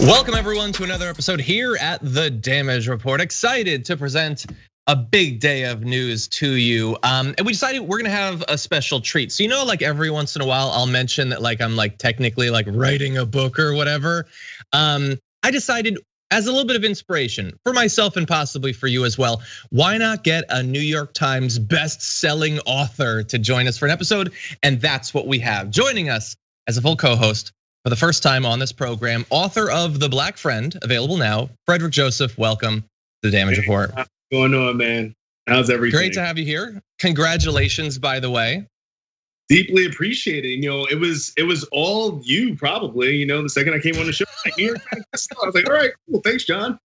Welcome everyone to another episode here at The Damage Report. Excited to present a big day of news to you. And we decided we're gonna have a special treat. So like every once in a while I'll mention that I'm technically writing a book or whatever. I decided as a little bit of inspiration for myself and possibly for you as well, why not get a New York Times best-selling author to join us for an episode? And that's what we have. Joining us as a full co-host for the first time on this program, author of The Black Friend, available now, Frederick Joseph. Welcome to The Damage Report. What's going on, man? How's everything? Great to have you here. Congratulations, by the way. Deeply appreciated. It was all you probably. The second I came on the show, I was like, all right, cool, thanks, John.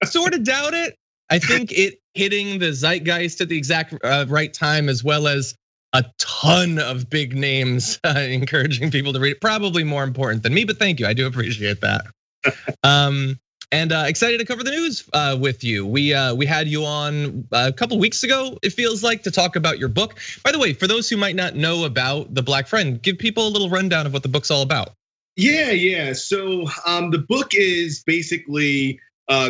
Sort of doubt it. I think it hitting the zeitgeist at the exact right time, as well as a ton of big names encouraging people to read it. Probably more important than me, but thank you. I do appreciate that. And excited to cover the news with you. We had you on a couple weeks ago, it feels like, to talk about your book. By the way, for those who might not know about The Black Friend, give people a little rundown of what the book's all about. Yeah. So the book is basically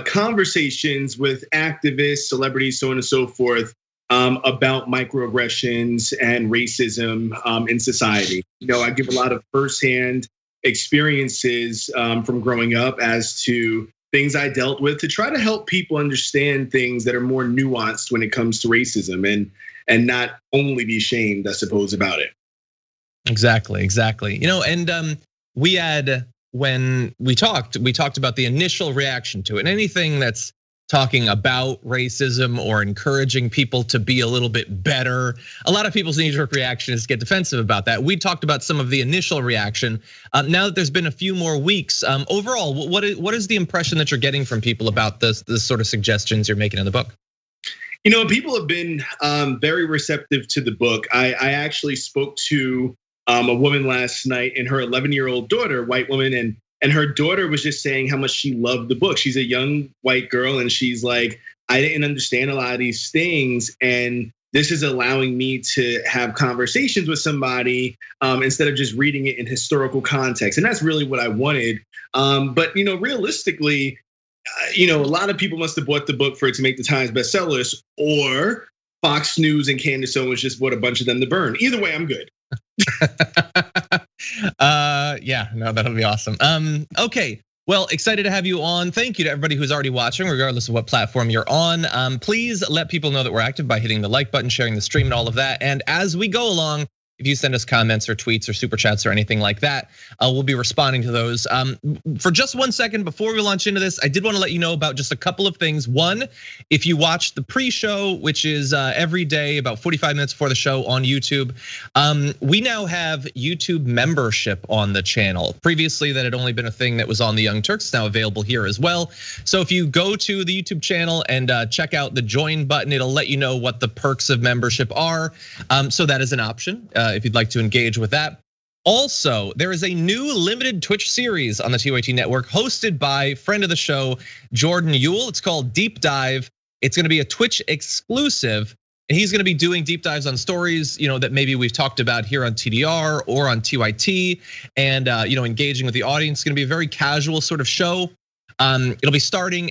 conversations with activists, celebrities, so on and so forth, about microaggressions and racism in society. I give a lot of firsthand experiences from growing up as to things I dealt with to try to help people understand things that are more nuanced when it comes to racism and not only be shamed, I suppose, about it. Exactly. And we had, when we talked about the initial reaction to it, and anything that's talking about racism or encouraging people to be a little bit better. A lot of people's knee-jerk reaction is to get defensive about that. We talked about some of the initial reaction. Now that there's been a few more weeks, overall, what is the impression that you're getting from people about the sort of suggestions you're making in the book? People have been very receptive to the book. I actually spoke to a woman last night and her 11-year-old daughter, white woman, and her daughter was just saying how much she loved the book. She's a young white girl and she's like, I didn't understand a lot of these things. And this is allowing me to have conversations with somebody instead of just reading it in historical context. And that's really what I wanted. But realistically, a lot of people must have bought the book for it to make the Times bestsellers, or Fox News and Candace Owens just bought a bunch of them to burn. Either way, I'm good. Yeah, no, that'll be awesome. Okay, well, excited to have you on. Thank you to everybody who's already watching, regardless of what platform you're on. Please let people know that we're active by hitting the like button, sharing the stream, and all of that. And as we go along, if you send us comments or tweets or super chats or anything like that, we'll be responding to those. For just 1 second before we launch into this, I did want to let you know about just a couple of things. One, if you watch the pre-show, which is every day about 45 minutes before the show on YouTube, we now have YouTube membership on the channel. Previously, that had only been a thing that was on the Young Turks, now available here as well. So if you go to the YouTube channel and check out the join button, it'll let you know what the perks of membership are. So that is an option if you'd like to engage with that. Also, there is a new limited Twitch series on the TYT network hosted by friend of the show, Jordan Yule. It's called Deep Dive. It's gonna be a Twitch exclusive, and he's gonna be doing deep dives on stories, that maybe we've talked about here on TDR or on TYT, and engaging with the audience. It's gonna be a very casual sort of show. It'll be starting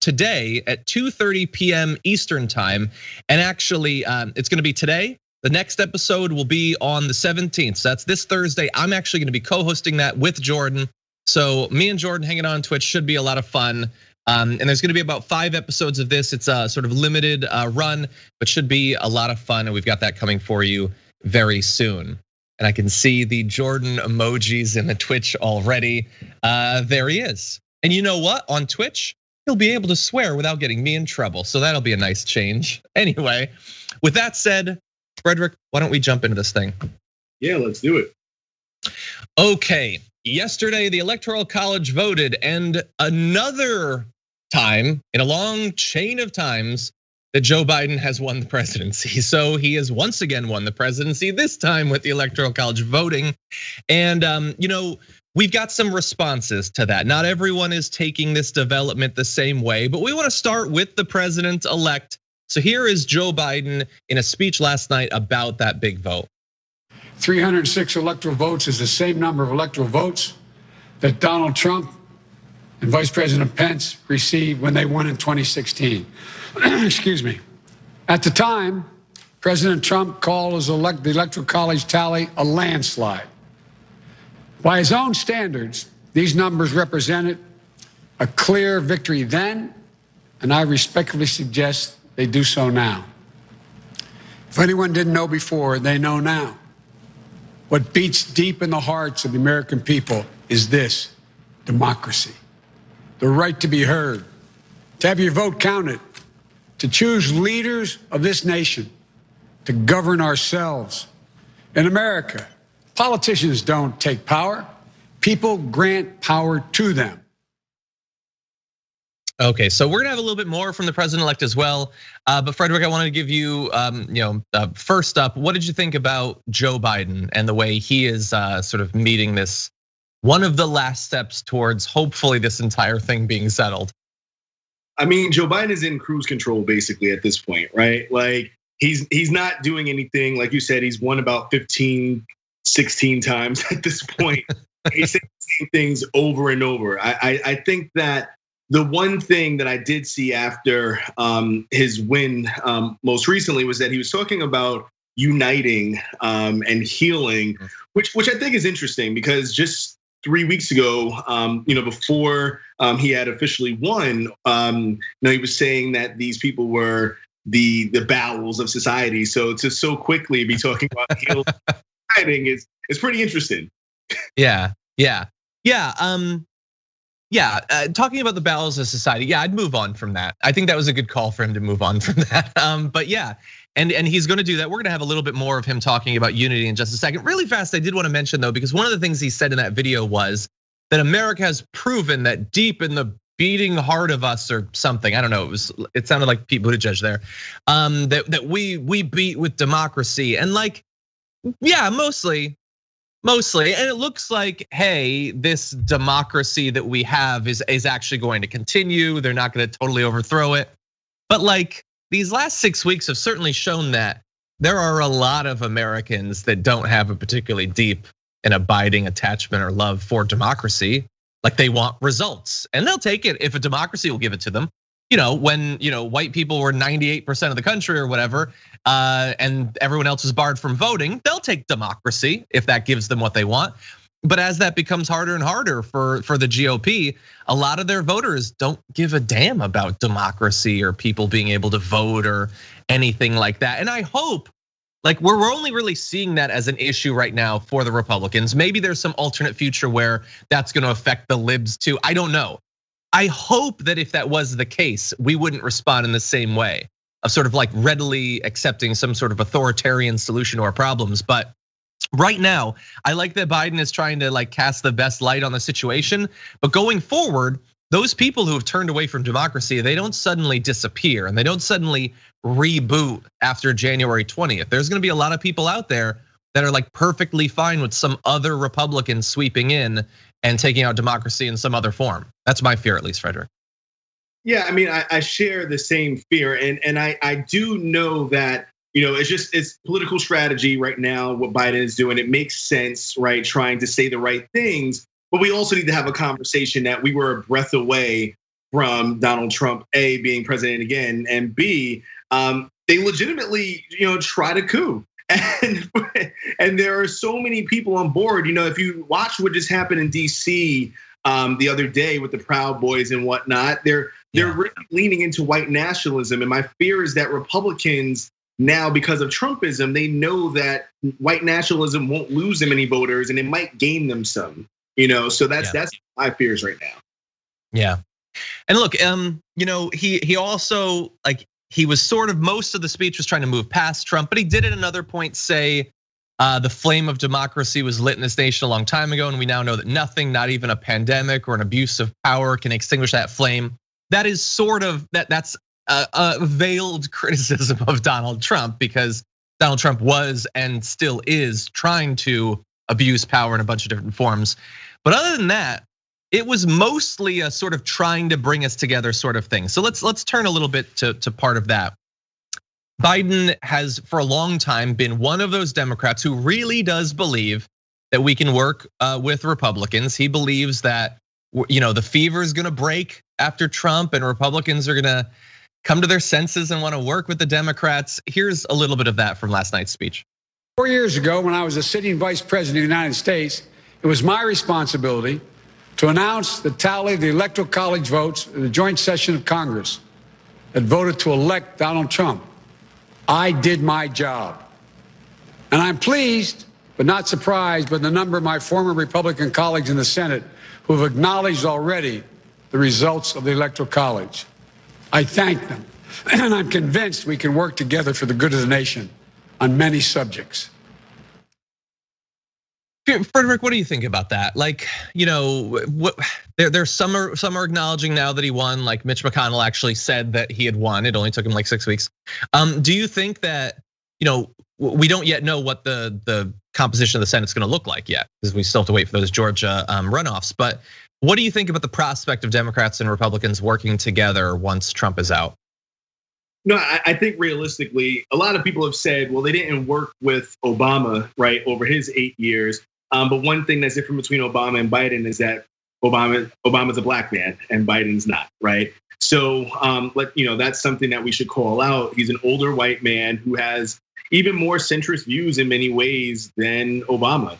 today at 2:30 p.m. Eastern time, and actually, it's gonna be today. The next episode will be on the 17th. So that's this Thursday. I'm actually gonna be co-hosting that with Jordan. So me and Jordan hanging on Twitch should be a lot of fun. And there's gonna be about 5 episodes of this. It's a sort of limited run, but should be a lot of fun. And we've got that coming for you very soon. And I can see the Jordan emojis in the Twitch already. There he is. And you know what? On Twitch, he'll be able to swear without getting me in trouble. So that'll be a nice change. Anyway, with that said, Frederick, why don't we jump into this thing? Yeah, let's do it. Okay, yesterday the Electoral College voted, and another time in a long chain of times that Joe Biden has won the presidency. So he has once again won the presidency, this time with the Electoral College voting. And we've got some responses to that. Not everyone is taking this development the same way, but we want to start with the president-elect. So here is Joe Biden in a speech last night about that big vote. 306 electoral votes is the same number of electoral votes that Donald Trump and Vice President Pence received when they won in 2016. Excuse me. At the time, President Trump called the Electoral College tally a landslide. By his own standards, these numbers represented a clear victory then, and I respectfully suggest they do so now. If anyone didn't know before, they know now. What beats deep in the hearts of the American people is this: democracy, the right to be heard, to have your vote counted, to choose leaders of this nation, to govern ourselves. In America, politicians don't take power. People grant power to them. Okay, so we're gonna have a little bit more from the president-elect as well. But Frederick, I wanted to give you, first up, what did you think about Joe Biden and the way he is sort of meeting this, one of the last steps towards hopefully this entire thing being settled? I mean, Joe Biden is in cruise control basically at this point, right? Like he's not doing anything. Like you said, he's won about 15, 16 times at this point. He's saying the same things over and over. I think that the one thing that I did see after his win most recently was that he was talking about uniting and healing, which I think is interesting because just 3 weeks ago, before he had officially won, he was saying that these people were the bowels of society. So to so quickly be talking about healing and uniting is pretty interesting. Yeah. Talking about the bowels of society, yeah, I'd move on from that. I think that was a good call for him to move on from that. But yeah, and he's gonna do that. We're gonna have a little bit more of him talking about unity in just a second. Really fast, I did wanna mention though, because one of the things he said in that video was that America has proven that deep in the beating heart of us or something, I don't know, it sounded like Pete Buttigieg there, that we beat with democracy. And like, yeah, mostly, and it looks like, hey, this democracy that we have is actually going to continue. They're not going to totally overthrow it. But like these last 6 weeks have certainly shown that there are a lot of Americans that don't have a particularly deep and abiding attachment or love for democracy. Like they want results, and they'll take it if a democracy will give it to them. When white people were 98% of the country or whatever, and everyone else is barred from voting, they'll take democracy if that gives them what they want. But as that becomes harder and harder for the GOP, a lot of their voters don't give a damn about democracy or people being able to vote or anything like that. And I hope, like we're only really seeing that as an issue right now for the Republicans. Maybe there's some alternate future where that's gonna affect the libs too, I don't know. I hope that if that was the case, we wouldn't respond in the same way of sort of like readily accepting some sort of authoritarian solution to our problems. But right now, I like that Biden is trying to like cast the best light on the situation. But going forward, those people who have turned away from democracy, they don't suddenly disappear and they don't suddenly reboot after January 20th. There's gonna be a lot of people out there that are like perfectly fine with some other Republicans sweeping in and taking out democracy in some other form. That's my fear, at least, Frederick. Yeah, I mean, I share the same fear, and I do know that it's political strategy right now. What Biden is doing, it makes sense, right? Trying to say the right things, but we also need to have a conversation that we were a breath away from Donald Trump, A, being president again, and B, they legitimately try to coup. And there are so many people on board. If you watch what just happened in DC the other day with the Proud Boys and whatnot, they're really leaning into white nationalism. And my fear is that Republicans now, because of Trumpism, they know that white nationalism won't lose them any voters, and it might gain them some. So that's my fears right now. Yeah, and look, he also like. He was sort of, most of the speech was trying to move past Trump, but he did at another point say the flame of democracy was lit in this nation a long time ago, and we now know that nothing, not even a pandemic or an abuse of power, can extinguish that flame. That is sort of, that's a veiled criticism of Donald Trump, because Donald Trump was and still is trying to abuse power in a bunch of different forms. But other than that, it was mostly a sort of trying to bring us together sort of thing. So let's turn a little bit to part of that. Biden has for a long time been one of those Democrats who really does believe that we can work with Republicans. He believes that the fever is going to break after Trump, and Republicans are going to come to their senses and want to work with the Democrats. Here's a little bit of that from last night's speech. 4 years ago, when I was a sitting vice president of the United States, it was my responsibility to announce the tally of the electoral college votes in the joint session of Congress that voted to elect Donald Trump. I did my job. And I'm pleased, but not surprised, by the number of my former Republican colleagues in the Senate who have acknowledged already the results of the electoral college. I thank them, and I'm convinced we can work together for the good of the nation on many subjects. Frederick, what do you think about that? Like, there's some are acknowledging now that he won. Like Mitch McConnell actually said that he had won. It only took him like 6 weeks. Do you think that, we don't yet know what the composition of the Senate's going to look like yet, because we still have to wait for those Georgia runoffs. But what do you think about the prospect of Democrats and Republicans working together once Trump is out? No, I think realistically, a lot of people have said, well, they didn't work with Obama, right, over his 8 years. But one thing that's different between Obama and Biden is that Obama's a black man and Biden's not, right? So, that's something that we should call out. He's an older white man who has even more centrist views in many ways than Obama,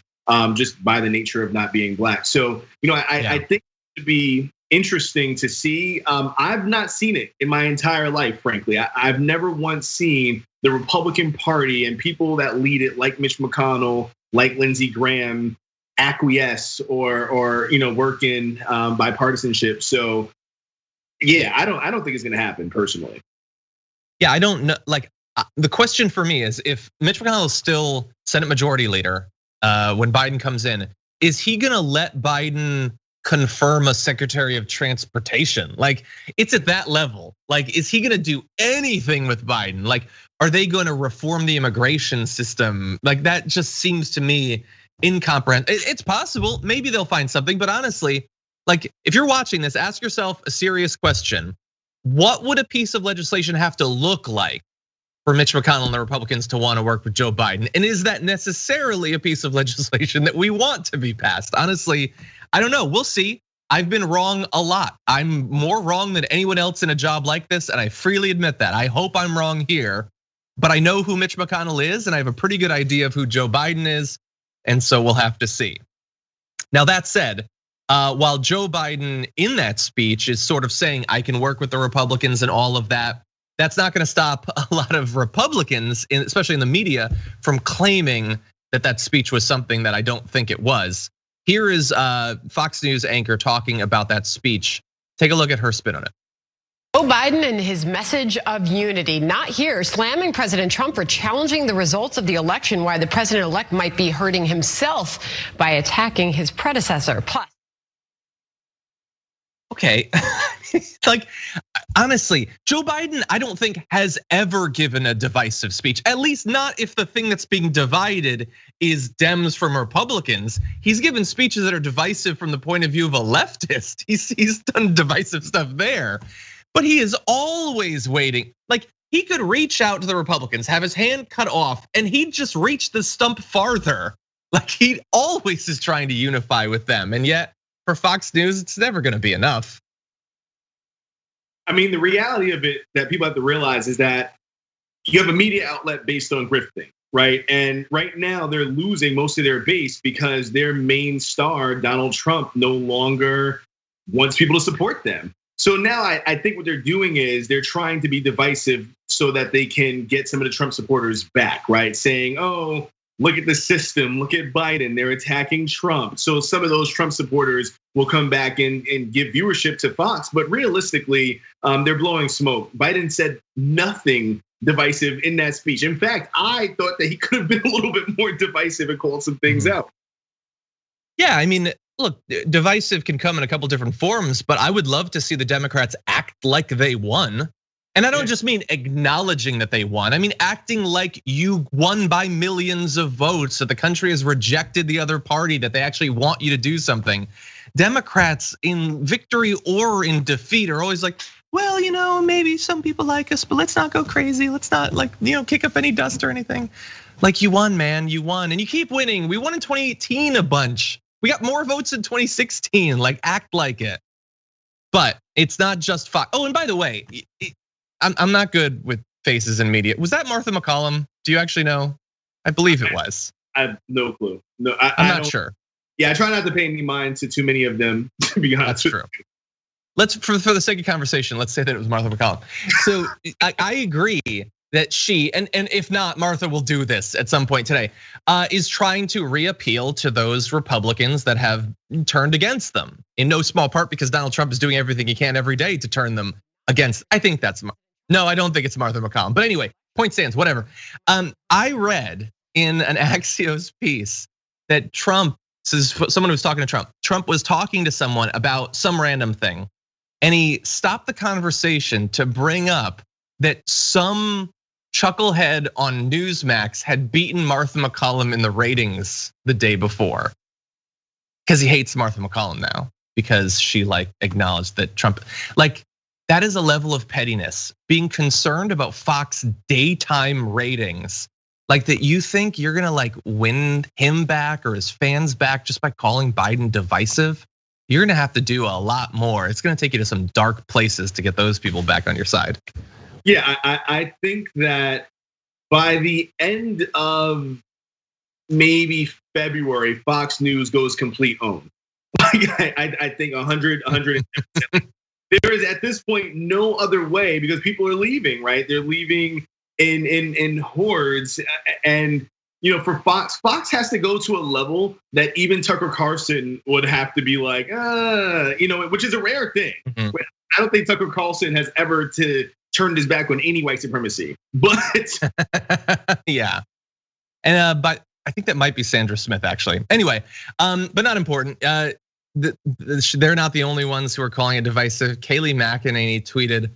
just by the nature of not being black. So, I think it would be interesting to see. I've not seen it in my entire life, frankly. I've never once seen the Republican Party and people that lead it, like Mitch McConnell, like Lindsey Graham, acquiesce or work in bipartisanship. So, yeah, I don't think it's going to happen personally. Yeah, I don't know. Like, the question for me is, if Mitch McConnell is still Senate Majority Leader when Biden comes in, is he going to let Biden confirm a Secretary of Transportation? Like, it's at that level. Like, is he going to do anything with Biden? Like, are they going to reform the immigration system? Like, that just seems to me incomprehensible. It's possible, maybe they'll find something, but honestly, like, if you're watching this, ask yourself a serious question. What would a piece of legislation have to look like for Mitch McConnell and the Republicans to want to work with Joe Biden? And is that necessarily a piece of legislation that we want to be passed? Honestly, I don't know, we'll see. I've been wrong a lot. I'm more wrong than anyone else in a job like this, and I freely admit that. I hope I'm wrong here, but I know who Mitch McConnell is, and I have a pretty good idea of who Joe Biden is, and so we'll have to see. Now, that said, while Joe Biden in that speech is sort of saying, I can work with the Republicans and all of that, that's not gonna stop a lot of Republicans, especially in the media, from claiming that that speech was something that I don't think it was. Here is Fox News anchor talking about that speech. Take a look at her spin on it. Joe Biden and his message of unity, not here, slamming President Trump for challenging the results of the election, why the president-elect might be hurting himself by attacking his predecessor. Plus, okay, like, honestly, Joe Biden, I don't think has ever given a divisive speech, at least not if the thing that's being divided is Dems from Republicans. He's given speeches that are divisive from the point of view of a leftist. He's done divisive stuff there, but he is always waiting. Like, he could reach out to the Republicans, have his hand cut off, and he'd just reach the stump farther. Like, he always is trying to unify with them, and yet for Fox News, it's never gonna be enough. I mean, the reality of it that people have to realize is that you have a media outlet based on grifting, right? And right now they're losing most of their base because their main star, Donald Trump, no longer wants people to support them. So now I think what they're doing is they're trying to be divisive so that they can get some of the Trump supporters back, right? Saying, oh, look at the system, look at Biden, they're attacking Trump. So some of those Trump supporters will come back and give viewership to Fox, but realistically, they're blowing smoke. Biden said nothing divisive in that speech. In fact, I thought that he could have been a little bit more divisive and called some things out. Yeah, I mean, look, divisive can come in a couple different forms, but I would love to see the Democrats act like they won. And I don't just mean acknowledging that they won. I mean, acting like you won by millions of votes, that the country has rejected the other party, that they actually want you to do something. Democrats in victory or in defeat are always like, well, maybe some people like us, but let's not go crazy. Let's not kick up any dust or anything. Like, you won, man, you won, and you keep winning. We won in 2018 a bunch. We got more votes in 2016, like, act like it. But it's not just Fox. Oh, and by the way, I'm not good with faces in media. Was that Martha McCallum? Do you actually know? I believe it was. I have no clue. No, I'm not sure. Yeah, I try not to pay any mind to too many of them, to be honest. That's true. Let's, for the sake of conversation, let's say that it was Martha McCallum. So I agree that she, and if not, Martha will do this at some point today, is trying to reappeal to those Republicans that have turned against them, in no small part because Donald Trump is doing everything he can every day to turn them against. I think that's, no, I don't think it's Martha McCallum. But anyway, point stands, whatever. I read in an Axios piece that Trump, this is someone who was talking to Trump. Trump was talking to someone about some random thing, and he stopped the conversation to bring up that some chucklehead on Newsmax had beaten Martha McCallum in the ratings the day before, because he hates Martha McCallum now because she acknowledged that Trump, that is a level of pettiness, being concerned about Fox daytime ratings. Like, that you think you're gonna win him back or his fans back just by calling Biden divisive? You're gonna have to do a lot more. It's gonna take you to some dark places to get those people back on your side. Yeah, I think that by the end of maybe February, Fox News goes complete own. I think 100. There is at this point no other way, because people are leaving, right? They're leaving in hordes, and for Fox has to go to a level that even Tucker Carlson would have to be like, which is a rare thing. Mm-hmm. I don't think Tucker Carlson has ever turned his back on any white supremacy, but yeah, and but I think that might be Sandra Smith actually. Anyway, but not important. They're not the only ones who are calling it divisive. Kayleigh McEnany tweeted,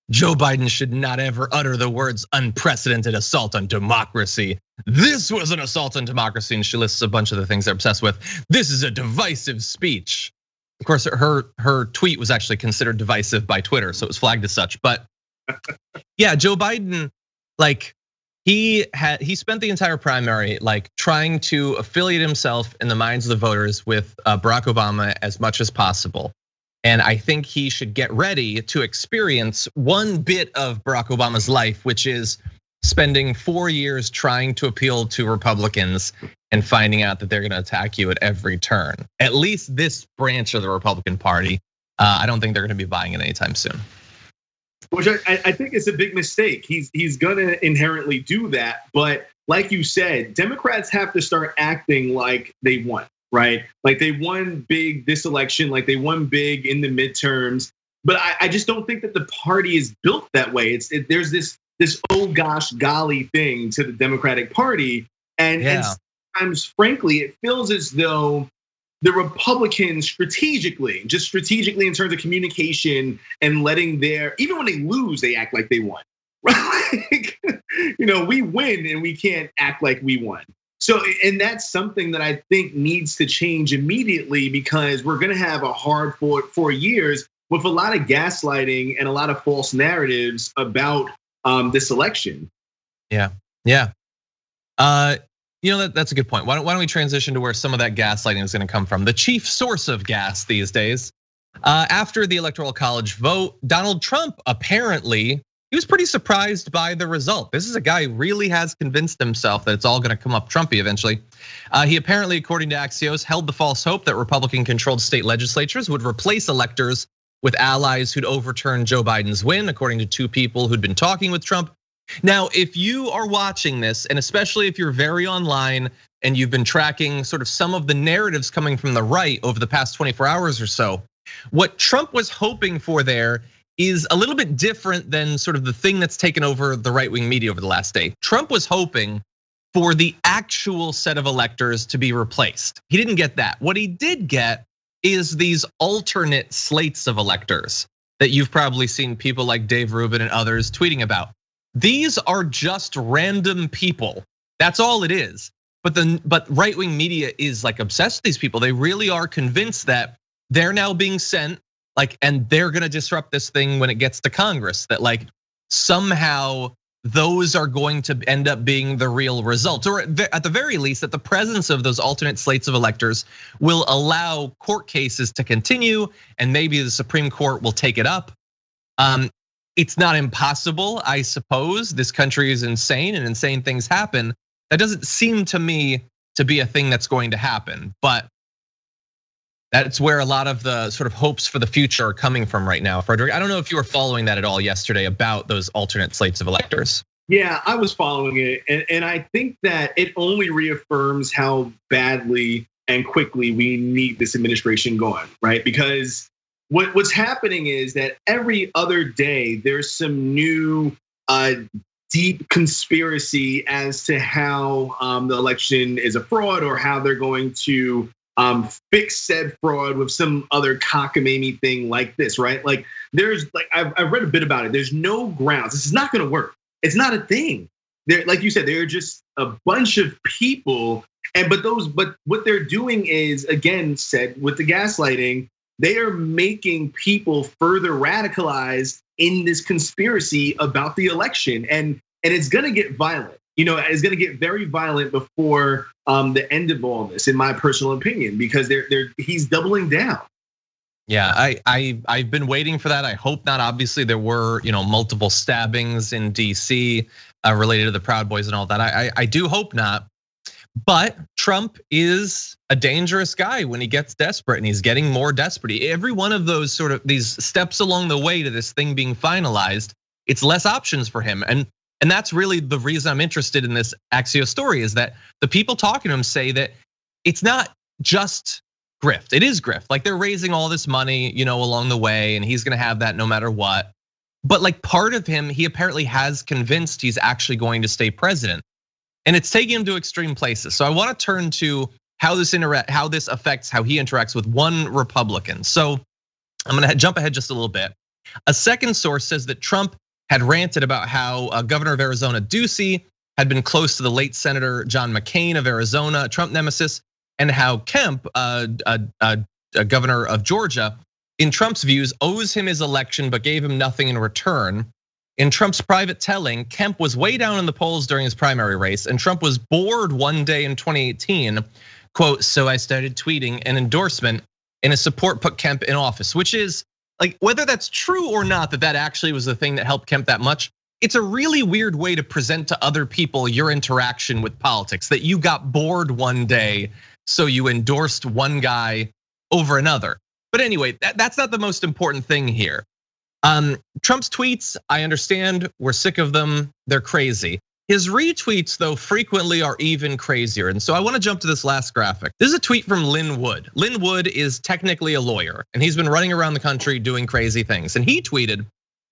Joe Biden should not ever utter the words unprecedented assault on democracy. This was an assault on democracy, and she lists a bunch of the things they're obsessed with. This is a divisive speech. Of course, her tweet was actually considered divisive by Twitter, so it was flagged as such. But yeah, Joe Biden, he spent the entire primary trying to affiliate himself in the minds of the voters with Barack Obama as much as possible. And I think he should get ready to experience one bit of Barack Obama's life, which is spending 4 years trying to appeal to Republicans and finding out that they're gonna attack you at every turn. At least this branch of the Republican Party, I don't think they're gonna be buying it anytime soon. Which I think is a big mistake. He's gonna inherently do that, but like you said, Democrats have to start acting like they won. Right? Like they won big this election, like they won big in the midterms. But I just don't think that the party is built that way. There's this oh gosh golly thing to the Democratic Party. And sometimes, frankly, it feels as though the Republicans strategically in terms of communication and letting even when they lose, they act like they won. Right? We win and we can't act like we won. So, and that's something that I think needs to change immediately, because we're gonna have a hard 4 years with a lot of gaslighting and a lot of false narratives about this election. Yeah. That's a good point. Why don't we transition to where some of that gaslighting is gonna come from? The chief source of gas these days. After the Electoral College vote, Donald Trump apparently, he was pretty surprised by the result. This is a guy who really has convinced himself that it's all gonna come up Trumpy eventually. He apparently, according to Axios, held the false hope that Republican-controlled state legislatures would replace electors with allies who'd overturn Joe Biden's win, according to 2 people who'd been talking with Trump. Now, if you are watching this, and especially if you're very online and you've been tracking sort of some of the narratives coming from the right over the past 24 hours or so, what Trump was hoping for there is a little bit different than sort of the thing that's taken over the right-wing media over the last day. Trump was hoping for the actual set of electors to be replaced. He didn't get that. What he did get is these alternate slates of electors that you've probably seen people like Dave Rubin and others tweeting about. These are just random people. That's all it is. But right-wing media is obsessed with these people. They really are convinced that they're now being sent like, and they're gonna disrupt this thing when it gets to Congress, that like somehow those are going to end up being the real result, or at the very least that the presence of those alternate slates of electors will allow court cases to continue, and maybe the Supreme Court will take it up. It's not impossible, I suppose. This country is insane and insane things happen. That doesn't seem to me to be a thing that's going to happen, but that's where a lot of the sort of hopes for the future are coming from right now. Frederick, I don't know if you were following that at all yesterday about those alternate slates of electors. Yeah, I was following it, and I think that it only reaffirms how badly and quickly we need this administration going, right? Because what's happening is that every other day there's some new deep conspiracy as to how the election is a fraud, or how they're going to fix said fraud with some other cockamamie thing like this, right? Like there's like I've read a bit about it. There's no grounds. This is not going to work. It's not a thing. There, like you said, there are just a bunch of people, but what they're doing is, again, said with the gaslighting, they are making people further radicalized in this conspiracy about the election, and it's going to get violent. It's going to get very violent before the end of all this, in my personal opinion, because he's doubling down. Yeah, I've been waiting for that. I hope not. Obviously, there were multiple stabbings in DC related to the Proud Boys and all that. I do hope not. But Trump is a dangerous guy when he gets desperate, and he's getting more desperate. Every one of those sort of these steps along the way to this thing being finalized, it's less options for him. And that's really the reason I'm interested in this Axios story, is that the people talking to him say that it's not just grift. It is grift. Like they're raising all this money, along the way, and he's gonna have that no matter what. But like part of him, he apparently has convinced he's actually going to stay president. And it's taking him to extreme places. So I want to turn to how this affects how he interacts with one Republican. So I'm gonna jump ahead just a little bit. A second source says that Trump had ranted about how Governor of Arizona Ducey had been close to the late Senator John McCain of Arizona, a Trump nemesis, and how Kemp, a governor of Georgia, in Trump's views, owes him his election but gave him nothing in return. In Trump's private telling, Kemp was way down in the polls during his primary race, and Trump was bored one day in 2018, quote, "So I started tweeting an endorsement, and his support put Kemp in office," which is, like, whether that's true or not, that actually was the thing that helped Kemp that much, it's a really weird way to present to other people your interaction with politics, that you got bored one day, so you endorsed one guy over another. But anyway, that's not the most important thing here. Trump's tweets, I understand, we're sick of them, they're crazy. His retweets, though, frequently are even crazier. And so I want to jump to this last graphic. This is a tweet from Lynn Wood. Lynn Wood is technically a lawyer, and he's been running around the country doing crazy things. And he tweeted,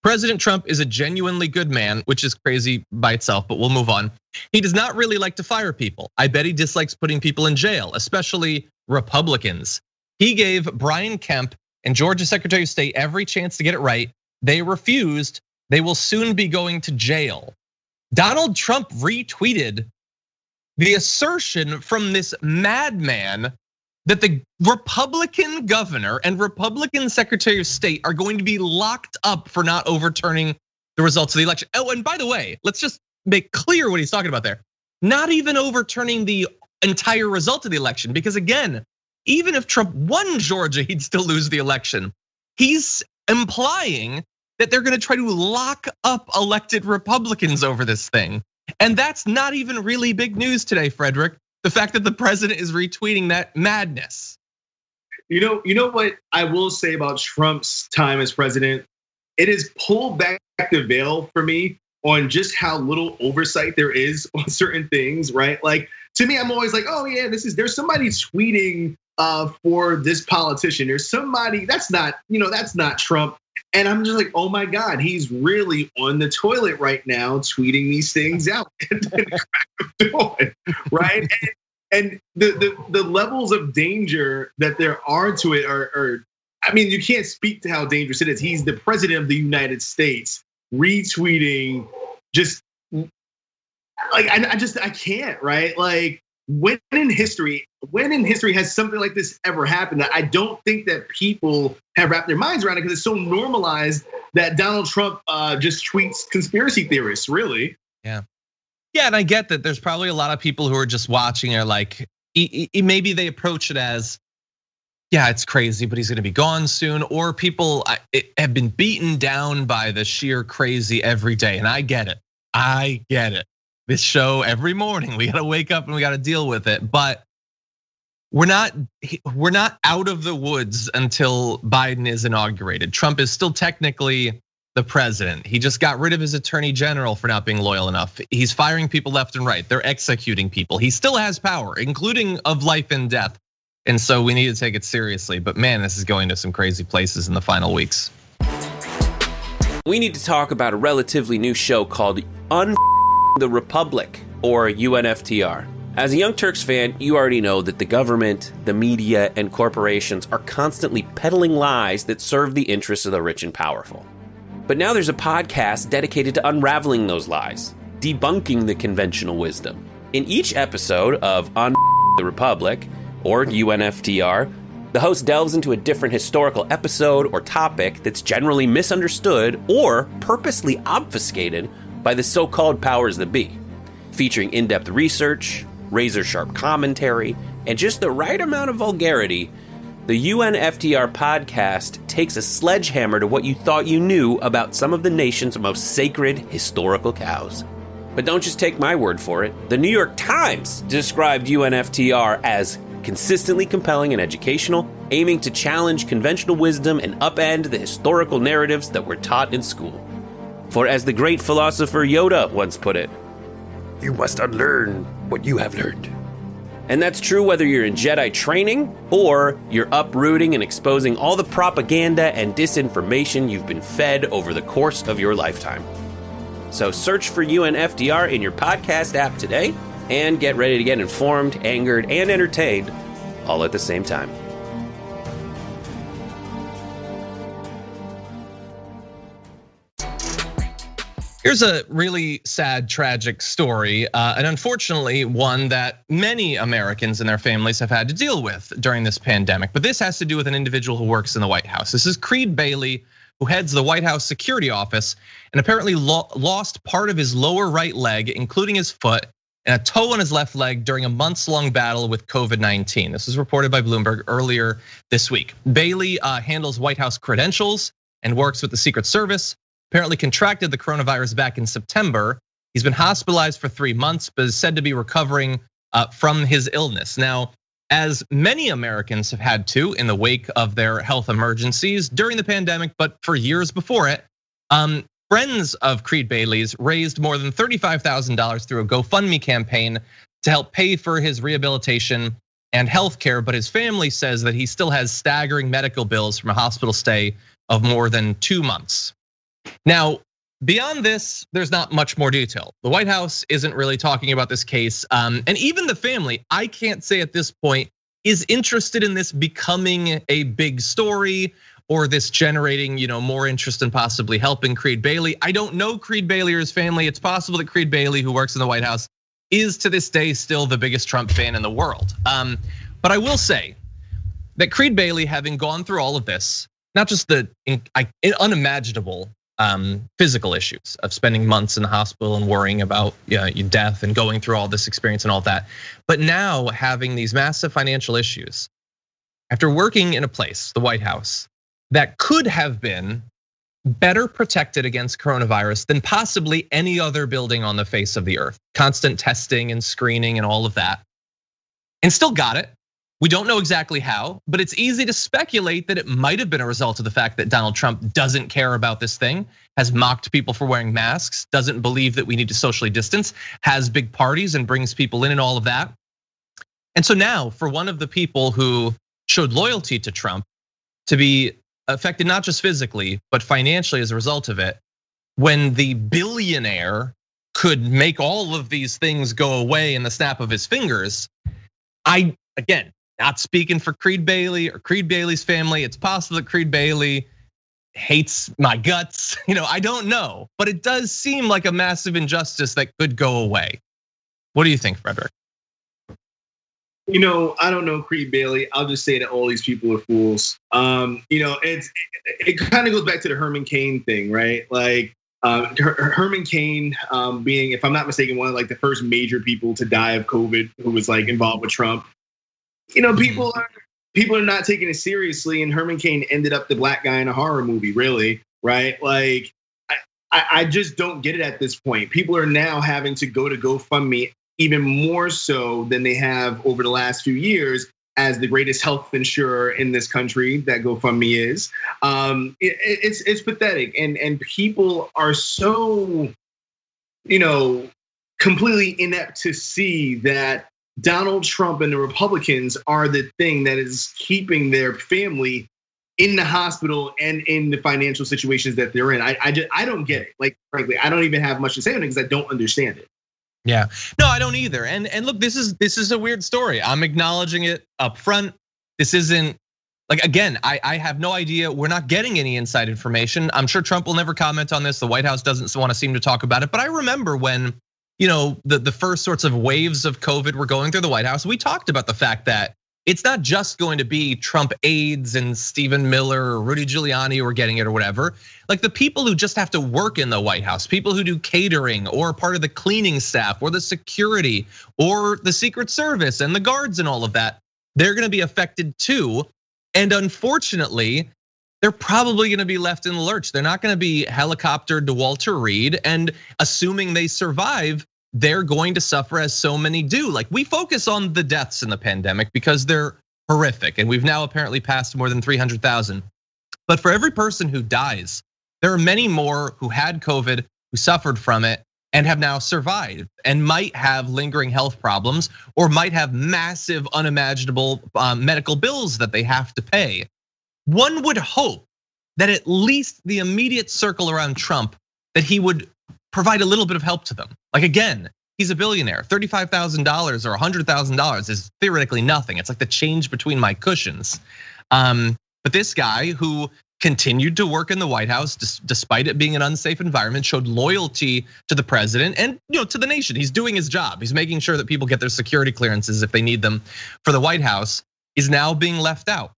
"President Trump is a genuinely good man," which is crazy by itself, but we'll move on. "He does not really like to fire people. I bet he dislikes putting people in jail, especially Republicans. He gave Brian Kemp and Georgia Secretary of State every chance to get it right. They refused. They will soon be going to jail." Donald Trump retweeted the assertion from this madman that the Republican governor and Republican Secretary of State are going to be locked up for not overturning the results of the election. Oh, and by the way, let's just make clear what he's talking about there. Not even overturning the entire result of the election, because again, even if Trump won Georgia, he'd still lose the election. He's implying that they're gonna try to lock up elected Republicans over this thing. And that's not even really big news today, Frederick. The fact that the president is retweeting that madness. You know what I will say about Trump's time as president? It has pulled back the veil for me on just how little oversight there is on certain things, right? Like to me, I'm always like, oh yeah, there's somebody tweeting for this politician. There's somebody that's not Trump. And I'm just like, oh my God, he's really on the toilet right now, tweeting these things out, right? And the levels of danger that there are to it are, I mean, you can't speak to how dangerous it is. He's the president of the United States, retweeting just like I can't, right? Like when in history has something like this ever happened? I don't think that people have wrapped their minds around it because it's so normalized that Donald Trump just tweets conspiracy theorists, really. Yeah, and I get that there's probably a lot of people who are just watching are like, maybe they approach it as, yeah, it's crazy, but he's gonna be gone soon. Or people have been beaten down by the sheer crazy every day, and I get it. This show every morning, we gotta wake up and we gotta deal with it. But we're not out of the woods until Biden is inaugurated. Trump is still technically the president. He just got rid of his attorney general for not being loyal enough. He's firing people left and right. They're executing people. He still has power, including of life and death. And so we need to take it seriously. But man, this is going to some crazy places in the final weeks. We need to talk about a relatively new show called the Republic, or UNFTR. As a Young Turks fan, you already know that the government, the media, and corporations are constantly peddling lies that serve the interests of the rich and powerful. But now there's a podcast dedicated to unraveling those lies, debunking the conventional wisdom. In each episode of the Republic, or UNFTR, the host delves into a different historical episode or topic that's generally misunderstood or purposely obfuscated by the so-called powers that be, featuring in-depth research, razor-sharp commentary, and just the right amount of vulgarity. The UNFTR podcast takes a sledgehammer to what you thought you knew about some of the nation's most sacred historical cows. But don't just take my word for it. The New York Times described UNFTR as consistently compelling and educational, aiming to challenge conventional wisdom and upend the historical narratives that were taught in school. For as the great philosopher Yoda once put it, you must unlearn what you have learned. And that's true whether you're in Jedi training or you're uprooting and exposing all the propaganda and disinformation you've been fed over the course of your lifetime. So search for UNFTR in your podcast app today and get ready to get informed, angered, and entertained all at the same time. Here's a really sad, tragic story, and unfortunately one that many Americans and their families have had to deal with during this pandemic. But this has to do with an individual who works in the White House. This is Creed Bailey, who heads the White House Security Office and apparently lost part of his lower right leg, including his foot, and a toe on his left leg during a months-long battle with COVID-19. This was reported by Bloomberg earlier this week. Bailey handles White House credentials and works with the Secret Service. Apparently contracted the coronavirus back in September. He's been hospitalized for 3 months, but is said to be recovering from his illness. Now, as many Americans have had to in the wake of their health emergencies during the pandemic, but for years before it, friends of Creed Bailey's raised more than $35,000 through a GoFundMe campaign to help pay for his rehabilitation and healthcare. But his family says that he still has staggering medical bills from a hospital stay of more than 2 months. Now, beyond this, there's not much more detail. The White House isn't really talking about this case. And even the family, I can't say at this point, is interested in this becoming a big story or this generating more interest in possibly helping Creed Bailey. I don't know Creed Bailey or his family. It's possible that Creed Bailey, who works in the White House, is to this day still the biggest Trump fan in the world. But I will say that Creed Bailey, having gone through all of this, not just the unimaginable physical issues of spending months in the hospital and worrying about your death and going through all this experience and all that, but now having these massive financial issues after working in a place, the White House, that could have been better protected against coronavirus than possibly any other building on the face of the earth. Constant testing and screening and all of that, and still got it. We don't know exactly how, but it's easy to speculate that it might have been a result of the fact that Donald Trump doesn't care about this thing, has mocked people for wearing masks, doesn't believe that we need to socially distance, has big parties and brings people in and all of that. And so now for one of the people who showed loyalty to Trump to be affected not just physically, but financially as a result of it, when the billionaire could make all of these things go away in the snap of his fingers, again, not speaking for Creed Bailey or Creed Bailey's family. It's possible that Creed Bailey hates my guts. I don't know, but it does seem like a massive injustice that could go away. What do you think, Frederick? I don't know Creed Bailey. I'll just say that all these people are fools. It kind of goes back to the Herman Cain thing, right? Like Herman Cain being, if I'm not mistaken, one of like the first major people to die of COVID who was like involved with Trump. People are not taking it seriously, and Herman Cain ended up the black guy in a horror movie, really, right? Like I just don't get it at this point. People are now having to go to GoFundMe even more so than they have over the last few years as the greatest health insurer in this country that GoFundMe is. It's pathetic, and people are so, completely inept to see that Donald Trump and the Republicans are the thing that is keeping their family in the hospital and in the financial situations that they're in. I don't get it. Like, frankly, I don't even have much to say on it because I don't understand it. Yeah, no, I don't either. And look, this is a weird story. I'm acknowledging it up front. This isn't like, again, I have no idea. We're not getting any inside information. I'm sure Trump will never comment on this. The White House doesn't want to seem to talk about it. But I remember when, the first sorts of waves of COVID were going through the White House, we talked about the fact that it's not just going to be Trump aides and Stephen Miller or Rudy Giuliani who are getting it or whatever. Like the people who just have to work in the White House, people who do catering or part of the cleaning staff or the security or the Secret Service and the guards and all of that, they're gonna be affected too. And unfortunately, they're probably gonna be left in the lurch. They're not gonna be helicoptered to Walter Reed, and assuming they survive, they're going to suffer as so many do. Like we focus on the deaths in the pandemic because they're horrific, and we've now apparently passed more than 300,000. But for every person who dies, there are many more who had COVID, who suffered from it, and have now survived, and might have lingering health problems, or might have massive, unimaginable medical bills that they have to pay. One would hope that at least the immediate circle around Trump, that he would provide a little bit of help to them. Like again, he's a billionaire. $35,000 or $100,000 is theoretically nothing. It's like the change between my cushions. But this guy who continued to work in the White House despite it being an unsafe environment, showed loyalty to the president and to the nation. He's doing his job. He's making sure that people get their security clearances if they need them for the White House. Is now being left out.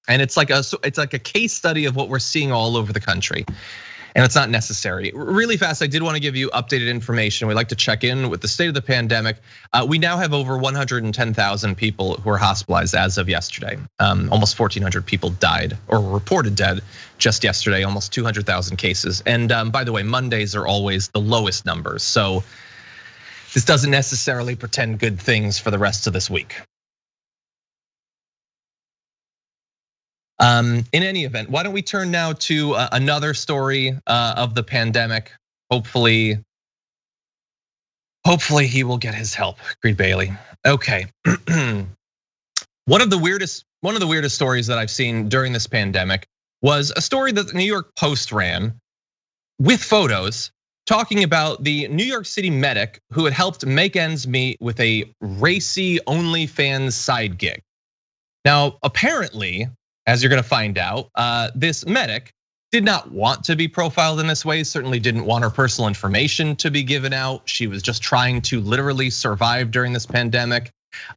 And it's like a case study of what we're seeing all over the country. And it's not necessary. Really fast, I did want to give you updated information. We'd like to check in with the state of the pandemic. We now have over 110,000 people who are hospitalized as of yesterday. Almost 1,400 people died or were reported dead just yesterday, almost 200,000 cases. And by the way, Mondays are always the lowest numbers. So this doesn't necessarily portend good things for the rest of this week. In any event, why don't we turn now to another story of the pandemic? Hopefully he will get his help, Creed Bailey. Okay, one of the weirdest stories that I've seen during this pandemic was a story that the New York Post ran with photos talking about the New York City medic who had helped make ends meet with a racy OnlyFans side gig. Now, apparently, as you're gonna find out, this medic did not want to be profiled in this way, certainly didn't want her personal information to be given out. She was just trying to literally survive during this pandemic.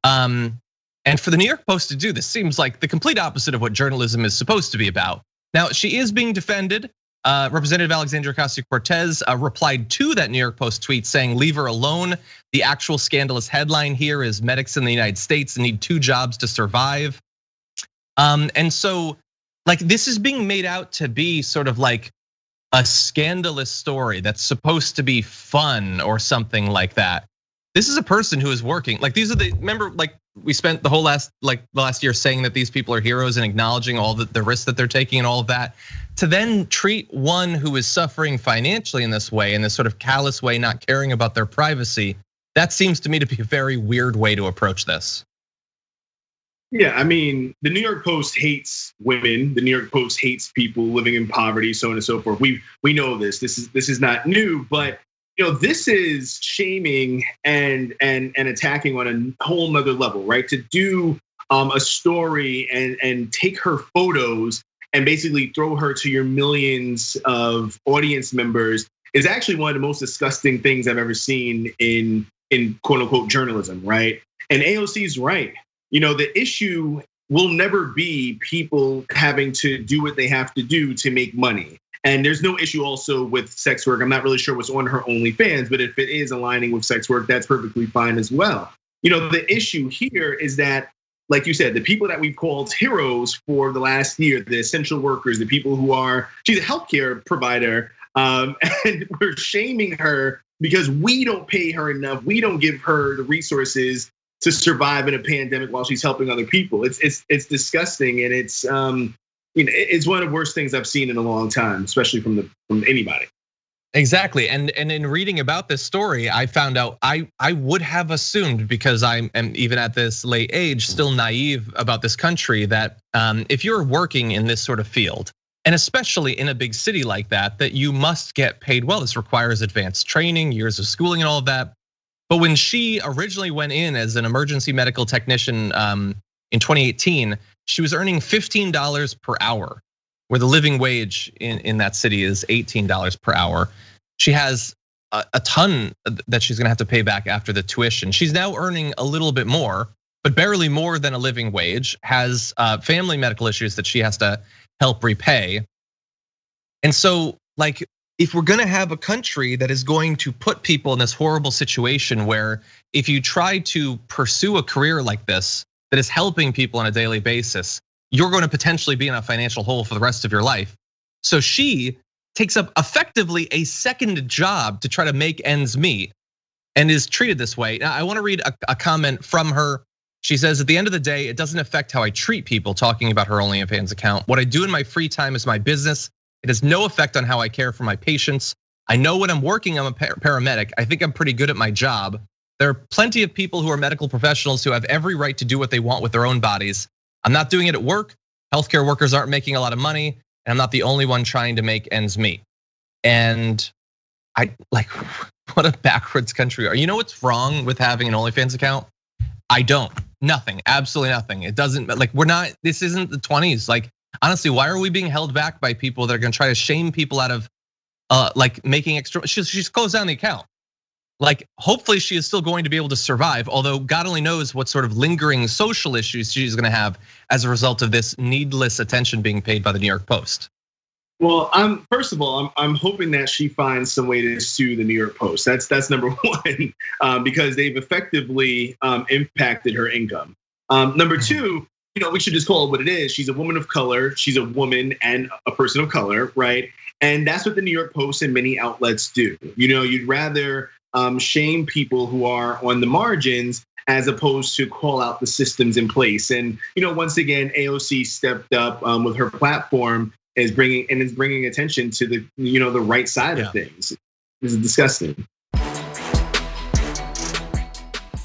And for the New York Post to do this seems like the complete opposite of what journalism is supposed to be about. Now, she is being defended. Representative Alexandria Ocasio-Cortez replied to that New York Post tweet saying, "Leave her alone. The actual scandalous headline here is medics in the United States need 2 jobs to survive." And so, like, this is being made out to be sort of like a scandalous story that's supposed to be fun or something like that. This is a person who is working. Like, these are remember, like, we spent the whole last year saying that these people are heroes and acknowledging all the risks that they're taking and all of that. To then treat one who is suffering financially in this way, in this sort of callous way, not caring about their privacy, that seems to me to be a very weird way to approach this. Yeah, I mean, the New York Post hates women. The New York Post hates people living in poverty, so on and so forth. We know this. This is not new, but this is shaming and attacking on a whole nother level, right? To do a story and take her photos and basically throw her to your millions of audience members is actually one of the most disgusting things I've ever seen in quote unquote journalism, right? And AOC's right. the issue will never be people having to do what they have to do to make money. And there's no issue also with sex work. I'm not really sure what's on her OnlyFans, but if it is aligning with sex work, that's perfectly fine as well. The issue here is that, like you said, the people that we've called heroes for the last year, the essential workers, the people who she's a healthcare provider, and we're shaming her because we don't pay her enough. We don't give her the resources to survive in a pandemic while she's helping other people. It's disgusting, and it's it's one of the worst things I've seen in a long time, especially from anybody. Exactly, and in reading about this story, I found out I would have assumed, because I am even at this late age still naive about this country, that if you're working in this sort of field, and especially in a big city like that you must get paid well. This requires advanced training, years of schooling, and all of that. But when she originally went in as an emergency medical technician in 2018, she was earning $15 per hour, where the living wage in that city is $18 per hour. She has a ton that she's gonna have to pay back after the tuition. She's now earning a little bit more, but barely more than a living wage, has family medical issues that she has to help repay. And so, like, if we're gonna have a country that is going to put people in this horrible situation where if you try to pursue a career like this that is helping people on a daily basis, you're going to potentially be in a financial hole for the rest of your life. So she takes up effectively a second job to try to make ends meet and is treated this way. Now, I want to read a comment from her. She says, at the end of the day, it doesn't affect how I treat people, talking about her OnlyFans account. What I do in my free time is my business. It has no effect on how I care for my patients. I know when I'm working, I'm a paramedic. I think I'm pretty good at my job. There are plenty of people who are medical professionals who have every right to do what they want with their own bodies. I'm not doing it at work. Healthcare workers aren't making a lot of money, and I'm not the only one trying to make ends meet. And I like, what a backwards country we are. You know what's wrong with having an OnlyFans account? I don't. Nothing. Absolutely nothing. It doesn't, like, we're not, this isn't the 20s. Like, honestly, why are we being held back by people that are gonna try to shame people out of like making extra? She's closed down the account. Like, hopefully she is still going to be able to survive, although God only knows what sort of lingering social issues she's gonna have as a result of this needless attention being paid by the New York Post. Well, first of all, I'm hoping that she finds some way to sue the New York Post. That's number one, because they've effectively impacted her income. Number two, we should just call it what it is. She's a woman of color. She's a woman and a person of color, right? And that's what the New York Post and many outlets do. You'd rather shame people who are on the margins as opposed to call out the systems in place. And once again, AOC stepped up with her platform, is bringing attention to the right side of things. This is disgusting.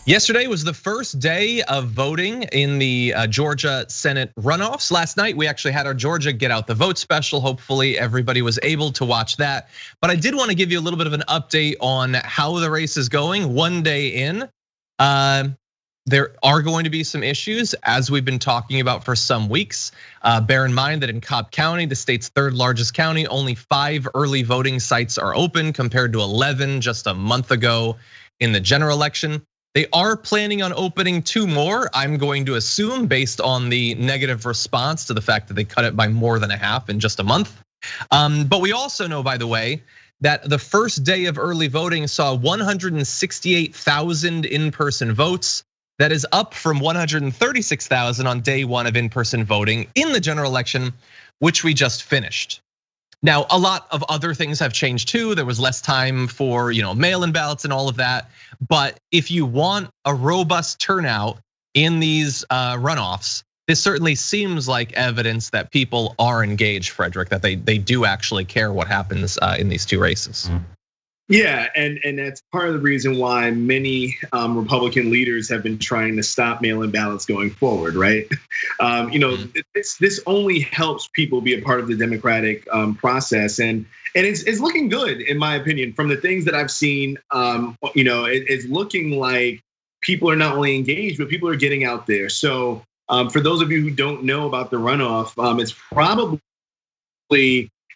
Yesterday was the first day of voting in the Georgia Senate runoffs. Last night, we actually had our Georgia Get Out the Vote special. Hopefully everybody was able to watch that. But I did want to give you a little bit of an update on how the race is going one day in. There are going to be some issues, as we've been talking about for some weeks. Bear in mind that in Cobb County, the state's third largest county, only 5 early voting sites are open compared to 11 just a month ago in the general election. They are planning on opening 2 more, I'm going to assume, based on the negative response to the fact that they cut it by more than a half in just a month. But we also know, by the way, that the first day of early voting saw 168,000 in-person votes. That is up from 136,000 on day 1 of in-person voting in the general election, which we just finished. Now, a lot of other things have changed too. There was less time for mail-in ballots and all of that. But if you want a robust turnout in these runoffs, this certainly seems like evidence that people are engaged, Frederick, that they do actually care what happens in these 2 races. Yeah, and that's part of the reason why many Republican leaders have been trying to stop mail-in ballots going forward, right? This only helps people be a part of the democratic process, and it's looking good in my opinion. From the things that I've seen, it's looking like people are not only engaged, but people are getting out there. So for those of you who don't know about the runoff, it's probably,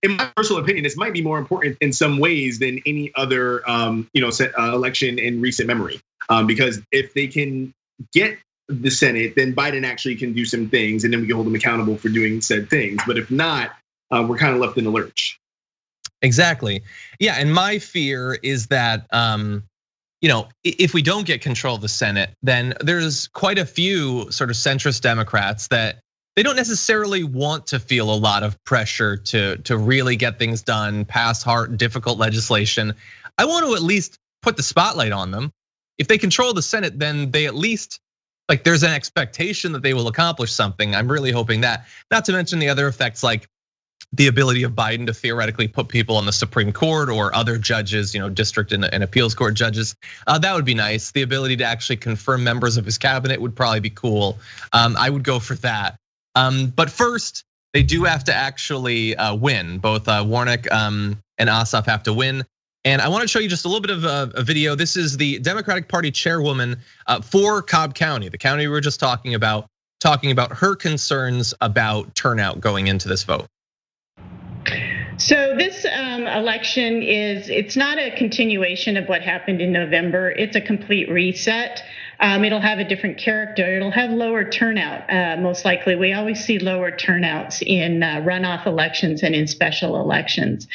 in my personal opinion, this might be more important in some ways than any other election in recent memory. Because if they can get the Senate, then Biden actually can do some things, and then we can hold him accountable for doing said things. But if not, we're kind of left in the lurch. Exactly. Yeah, and my fear is that if we don't get control of the Senate, then there's quite a few sort of centrist Democrats that they don't necessarily want to feel a lot of pressure to really get things done, pass hard, difficult legislation. I want to at least put the spotlight on them. If they control the Senate, then they at least, like, there's an expectation that they will accomplish something. I'm really hoping that. Not to mention the other effects, like the ability of Biden to theoretically put people on the Supreme Court or other judges, district and appeals court judges. That would be nice. The ability to actually confirm members of his cabinet would probably be cool. I would go for that. But first, they do have to actually win. Both Warnock and Ossoff have to win. And I want to show you just a little bit of a video. This is the Democratic Party chairwoman for Cobb County, the county we were just talking about her concerns about turnout going into this vote. So this election it's not a continuation of what happened in November. It's a complete reset. It'll have a different character. It'll have lower turnout, most likely. We always see lower turnouts in runoff elections and in special elections.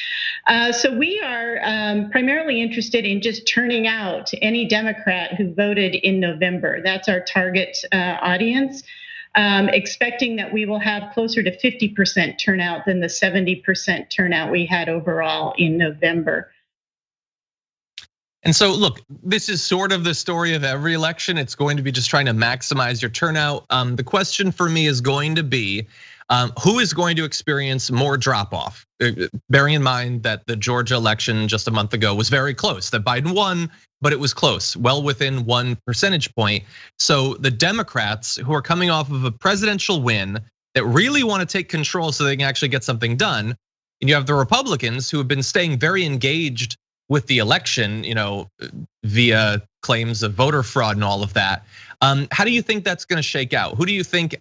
So we are primarily interested in just turning out any Democrat who voted in November. That's our target audience. Expecting that we will have closer to 50% turnout than the 70% turnout we had overall in November. And so, look, this is sort of the story of every election. It's going to be just trying to maximize your turnout. The question for me is going to be, who is going to experience more drop off? Bearing in mind that the Georgia election just a month ago was very close, that Biden won, but it was close, well within 1 percentage point. So the Democrats who are coming off of a presidential win that really want to take control so they can actually get something done. And you have the Republicans who have been staying very engaged with the election, via claims of voter fraud and all of that. How do you think that's going to shake out? Who do you think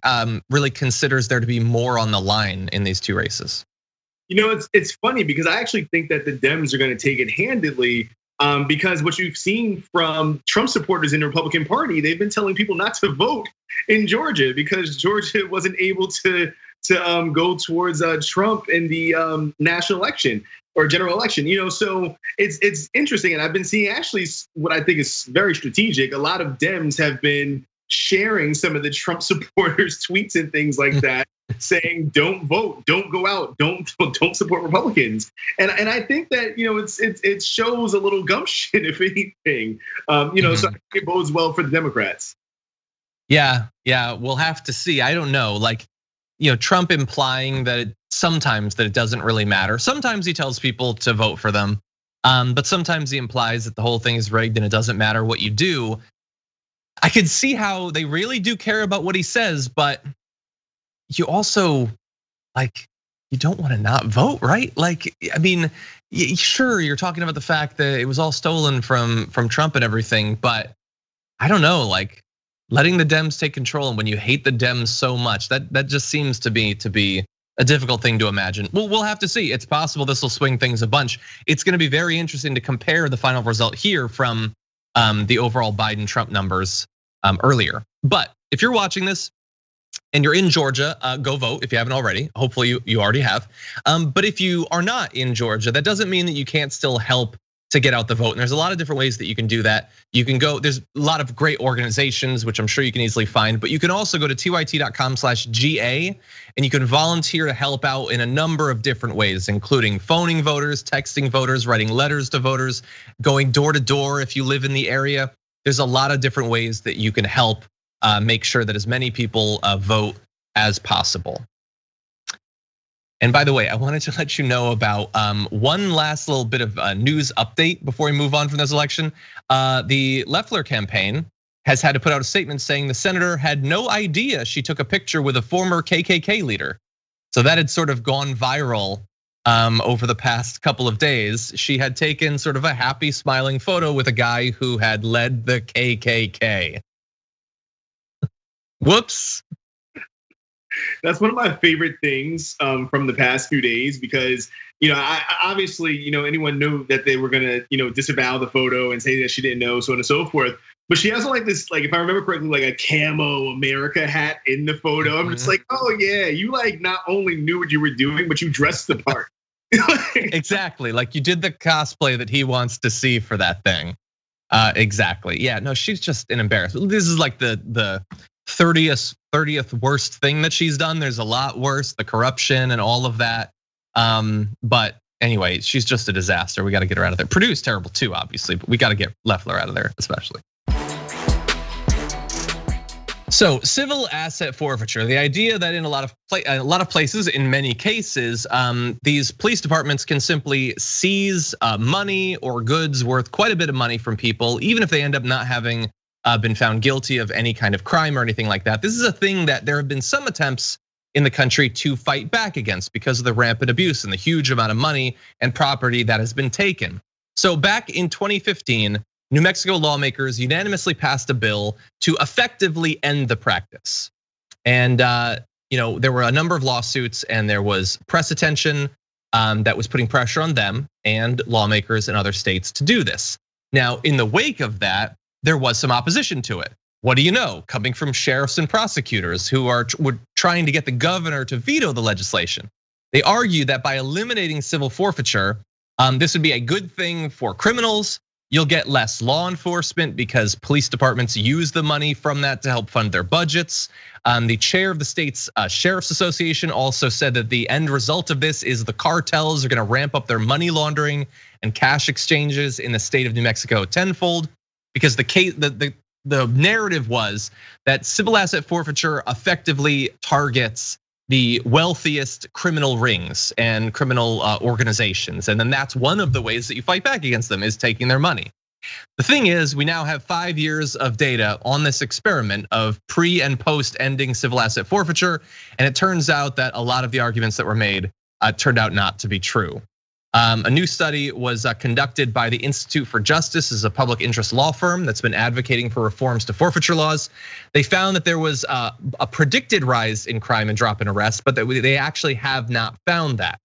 really considers there to be more on the line in these two races? It's funny because I actually think that the Dems are going to take it handedly. Because what you've seen from Trump supporters in the Republican Party, they've been telling people not to vote in Georgia because Georgia wasn't able to go towards Trump in the national election or general election. So it's interesting, and I've been seeing actually what I think is very strategic. A lot of Dems have been sharing some of the Trump supporters' tweets and things like that, saying don't vote, don't go out, don't support Republicans. And I think that it shows a little gumption, if anything. So I think it bodes well for the Democrats. Yeah, we'll have to see. I don't know, Trump implying that sometimes that it doesn't really matter. Sometimes he tells people to vote for them, but sometimes he implies that the whole thing is rigged and it doesn't matter what you do. I could see how they really do care about what he says, but you also you don't want to not vote, right? Sure, you're talking about the fact that it was all stolen from Trump and everything, but I don't know, letting the Dems take control, and when you hate the Dems so much, that just seems to be a difficult thing to imagine. We'll have to see. It's possible this will swing things a bunch. It's going to be very interesting to compare the final result here from the overall Biden-Trump numbers earlier. But if you're watching this and you're in Georgia, go vote if you haven't already. Hopefully you already have. But if you are not in Georgia, that doesn't mean that you can't still help to get out the vote. And there's a lot of different ways that you can do that. You can go, there's a lot of great organizations, which I'm sure you can easily find, but you can also go to tyt.com/GA and you can volunteer to help out in a number of different ways, including phoning voters, texting voters, writing letters to voters, going door to door if you live in the area. There's a lot of different ways that you can help make sure that as many people vote as possible. And by the way, I wanted to let you know about one last little bit of news update before we move on from this election. The Loeffler campaign has had to put out a statement saying the senator had no idea she took a picture with a former KKK leader. So that had sort of gone viral over the past couple of days. She had taken sort of a happy smiling photo with a guy who had led the KKK. Whoops. That's one of my favorite things from the past few days because I obviously anyone knew that they were gonna disavow the photo and say that she didn't know, so on and so forth. But she has like this, like if I remember correctly, like a camo America hat in the photo. I'm just like, oh yeah, you like not only knew what you were doing, but you dressed the part. Exactly, like you did the cosplay that he wants to see for that thing. Exactly, yeah, no, she's just an embarrassment. This is like the 30th worst thing that she's done. There's a lot worse, the corruption and all of that. But anyway, she's just a disaster. We got to get her out of there. Purdue's terrible too, obviously, but we got to get Loeffler out of there, especially. So civil asset forfeiture, the idea that in a lot of places, in many cases, these police departments can simply seize money or goods worth quite a bit of money from people, even if they end up not having been found guilty of any kind of crime or anything like that. This is a thing that there have been some attempts in the country to fight back against because of the rampant abuse and the huge amount of money and property that has been taken. So back in 2015, New Mexico lawmakers unanimously passed a bill to effectively end the practice. And there were a number of lawsuits and there was press attention that was putting pressure on them and lawmakers in other states to do this. Now, in the wake of that, there was some opposition to it. What do you know? Coming from sheriffs and prosecutors who were trying to get the governor to veto the legislation. They argued that by eliminating civil forfeiture, this would be a good thing for criminals. You'll get less law enforcement because police departments use the money from that to help fund their budgets. The chair of the state's Sheriff's Association also said that the end result of this is the cartels are gonna ramp up their money laundering and cash exchanges in the state of New Mexico tenfold, because the narrative was that civil asset forfeiture effectively targets the wealthiest criminal rings and criminal organizations. And then that's one of the ways that you fight back against them, is taking their money. The thing is, we now have 5 years of data on this experiment of pre and post ending civil asset forfeiture. And it turns out that a lot of the arguments that were made turned out not to be true. A new study was conducted by the Institute for Justice, is a public interest law firm that's been advocating for reforms to forfeiture laws. They found that there was a predicted rise in crime and drop in arrests, but that they actually have not found that.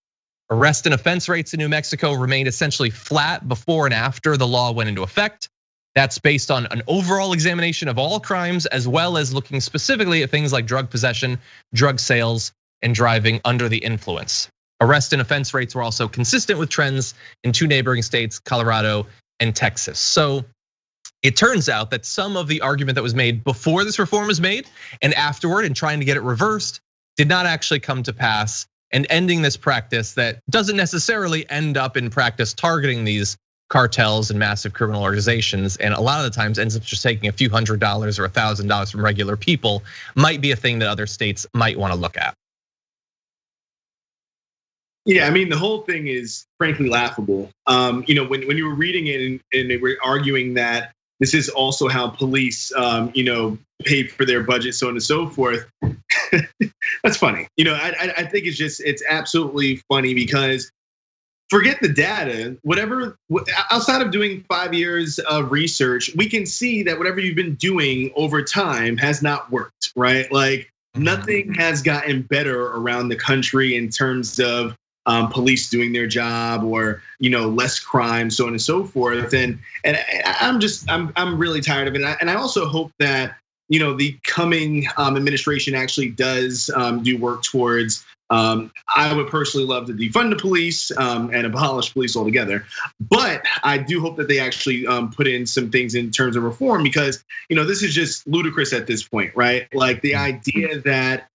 Arrest and offense rates in New Mexico remained essentially flat before and after the law went into effect. That's based on an overall examination of all crimes, as well as looking specifically at things like drug possession, drug sales, and driving under the influence. Arrest and offense rates were also consistent with trends in 2 neighboring states, Colorado and Texas. So it turns out that some of the argument that was made before this reform was made and afterward, and trying to get it reversed, did not actually come to pass, and ending this practice that doesn't necessarily end up in practice targeting these cartels and massive criminal organizations, and a lot of the times ends up just taking a few $100s or $1,000 from regular people, might be a thing that other states might want to look at. Yeah, I mean, the whole thing is frankly laughable. When you were reading it and they were arguing that this is also how police, pay for their budget, so on and so forth. That's funny. I think it's absolutely funny, because forget the data, whatever, outside of doing 5 years of research, we can see that whatever you've been doing over time has not worked, right? Like nothing has gotten better around the country in terms of police doing their job, or less crime, so on and so forth. And I'm really tired of it. And I also hope that the coming administration actually does do work towards. I would personally love to defund the police and abolish police altogether. But I do hope that they actually put in some things in terms of reform, because this is just ludicrous at this point, right? Like the idea that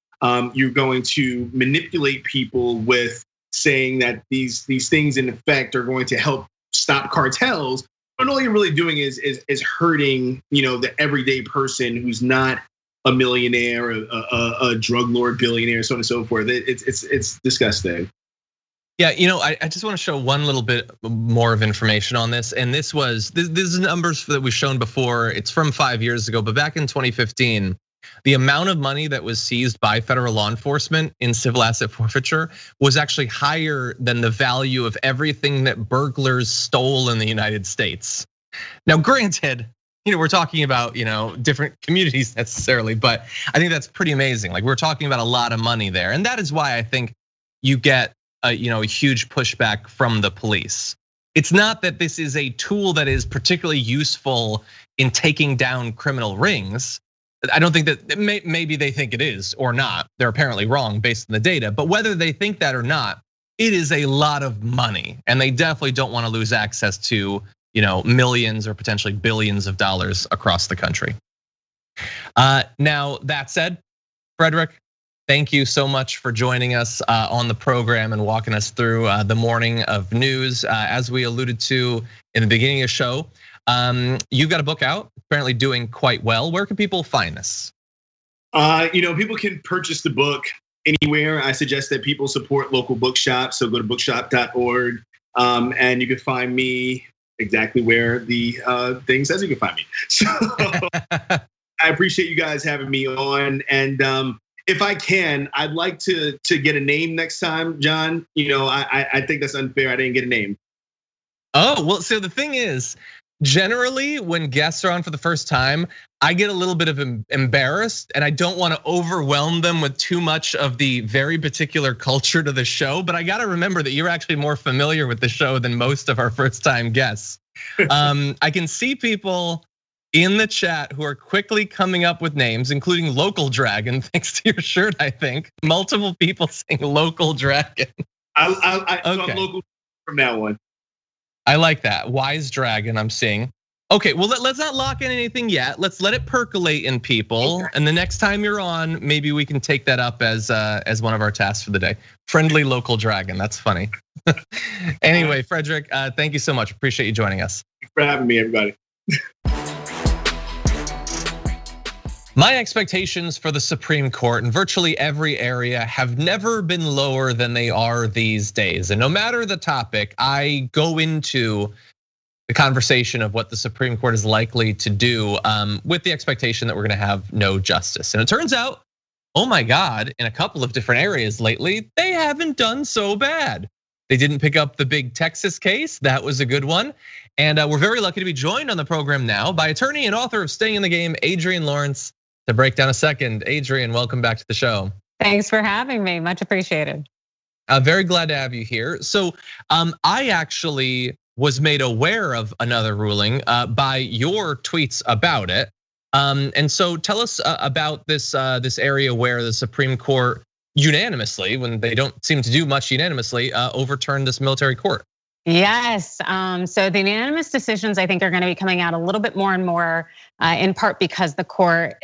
you're going to manipulate people with saying that these things in effect are going to help stop cartels, but all you're really doing is hurting the everyday person who's not a millionaire, a drug lord billionaire, so on and so forth. It's disgusting. Yeah, I just want to show one little bit more of information on this, and this is numbers that we've shown before. It's from 5 years ago, but back in 2015. The amount of money that was seized by federal law enforcement in civil asset forfeiture was actually higher than the value of everything that burglars stole in the United States. Now, granted, we're talking about different communities necessarily, but I think that's pretty amazing. Like we're talking about a lot of money there, and that is why I think you get a huge pushback from the police. It's not that this is a tool that is particularly useful in taking down criminal rings. I don't think that, maybe they think it is or not. They're apparently wrong based on the data, but whether they think that or not, it is a lot of money, and they definitely don't want to lose access to, millions or potentially billions of dollars across the country. Now, that said, Frederick, thank you so much for joining us on the program and walking us through the morning of news. As we alluded to in the beginning of the show, you've got a book out, apparently doing quite well. Where can people find this? People can purchase the book anywhere. I suggest that people support local bookshops. So go to bookshop.org, and you can find me exactly where the thing says you can find me. So I appreciate you guys having me on. And if I can, I'd like to get a name next time, John. I think that's unfair. I didn't get a name. Oh, well, so the thing is, generally, when guests are on for the first time, I get a little bit of embarrassed, and I don't want to overwhelm them with too much of the very particular culture to the show. But I got to remember that you're actually more familiar with the show than most of our first-time guests. I can see people in the chat who are quickly coming up with names, including Local Dragon, thanks to your shirt, I think. Multiple people saying Local Dragon. I'm local from now on. I like that. Wise Dragon, I'm seeing. Okay, well, let's not lock in anything yet. Let's let it percolate in people. And the next time you're on, maybe we can take that up as one of our tasks for the day. Friendly Local Dragon, that's funny. Anyway, Frederick, thank you so much. Appreciate you joining us. Thanks for having me, everybody. My expectations for the Supreme Court in virtually every area have never been lower than they are these days. And no matter the topic, I go into the conversation of what the Supreme Court is likely to do with the expectation that we're gonna have no justice. And it turns out, oh my God, in a couple of different areas lately, they haven't done so bad. They didn't pick up the big Texas case, that was a good one. And we're very lucky to be joined on the program now by attorney and author of Staying in the Game, Adrienne Lawrence. To break down a second, Adrienne, welcome back to the show. Thanks for having me, much appreciated. Very glad to have you here. So I actually was made aware of another ruling by your tweets about it. And so tell us about this area where the Supreme Court unanimously, when they don't seem to do much unanimously, overturned this military court. Yes, so the unanimous decisions I think are gonna be coming out a little bit more and more, in part because the court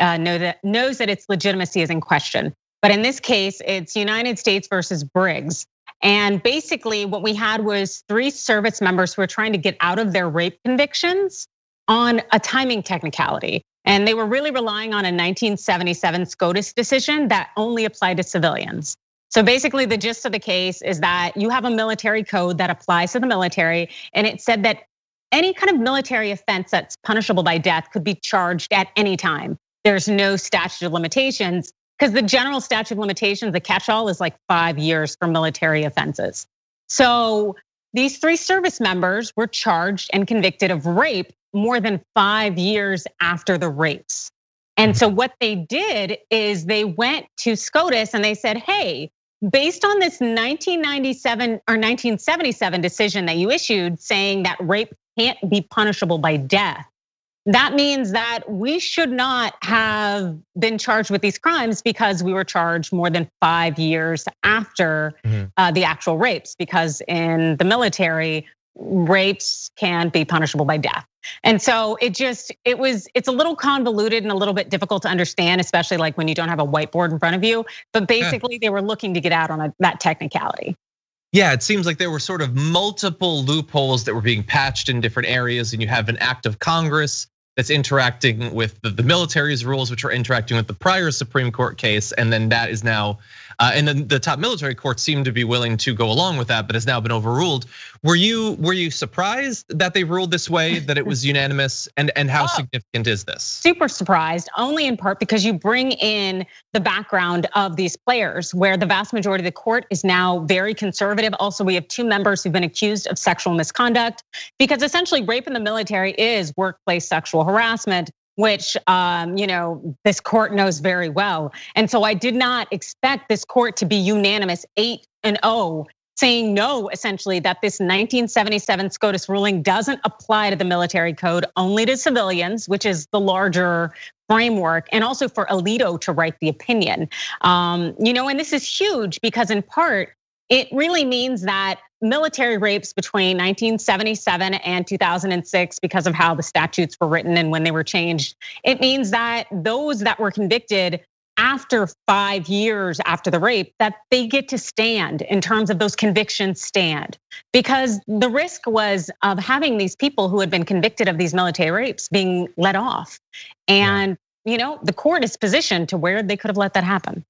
knows that its legitimacy is in question. But in this case, it's United States versus Briggs. And basically what we had was 3 service members who were trying to get out of their rape convictions on a timing technicality. And they were really relying on a 1977 SCOTUS decision that only applied to civilians. So basically the gist of the case is that you have a military code that applies to the military, and it said that any kind of military offense that's punishable by death could be charged at any time. There's no statute of limitations, because the general statute of limitations, the catch-all is like 5 years for military offenses. So these 3 service members were charged and convicted of rape more than 5 years after the rapes. And so what they did is they went to SCOTUS and they said, hey, based on this 1997 or 1977 decision that you issued saying that rape can't be punishable by death, that means that we should not have been charged with these crimes because we were charged more than 5 years after the actual rapes, because in the military, rapes can be punishable by death. And so it's a little convoluted and a little bit difficult to understand, especially like when you don't have a whiteboard in front of you. But basically they were looking to get out on that technicality. Yeah, it seems like there were sort of multiple loopholes that were being patched in different areas, and you have an act of Congress that's interacting with the military's rules, which are interacting with the prior Supreme Court case, and then that is now, and then the top military courts seem to be willing to go along with that, but has now been overruled. Were you surprised that they ruled this way, that it was unanimous, and how significant is this? Super surprised, only in part because you bring in the background of these players, where the vast majority of the court is now very conservative. Also, we have 2 members who've been accused of sexual misconduct, because essentially rape in the military is workplace sexual harassment, which this court knows very well. And so I did not expect this court to be unanimous 8-0, saying no, essentially, that this 1977 SCOTUS ruling doesn't apply to the military code, only to civilians, which is the larger framework, and also for Alito to write the opinion. And this is huge because in part, it really means that military rapes between 1977 and 2006, because of how the statutes were written and when they were changed, it means that those that were convicted after 5 years after the rape, that they get to stand in terms of those convictions stand. Because the risk was of having these people who had been convicted of these military rapes being let off. And the court is positioned to where they could have let that happen.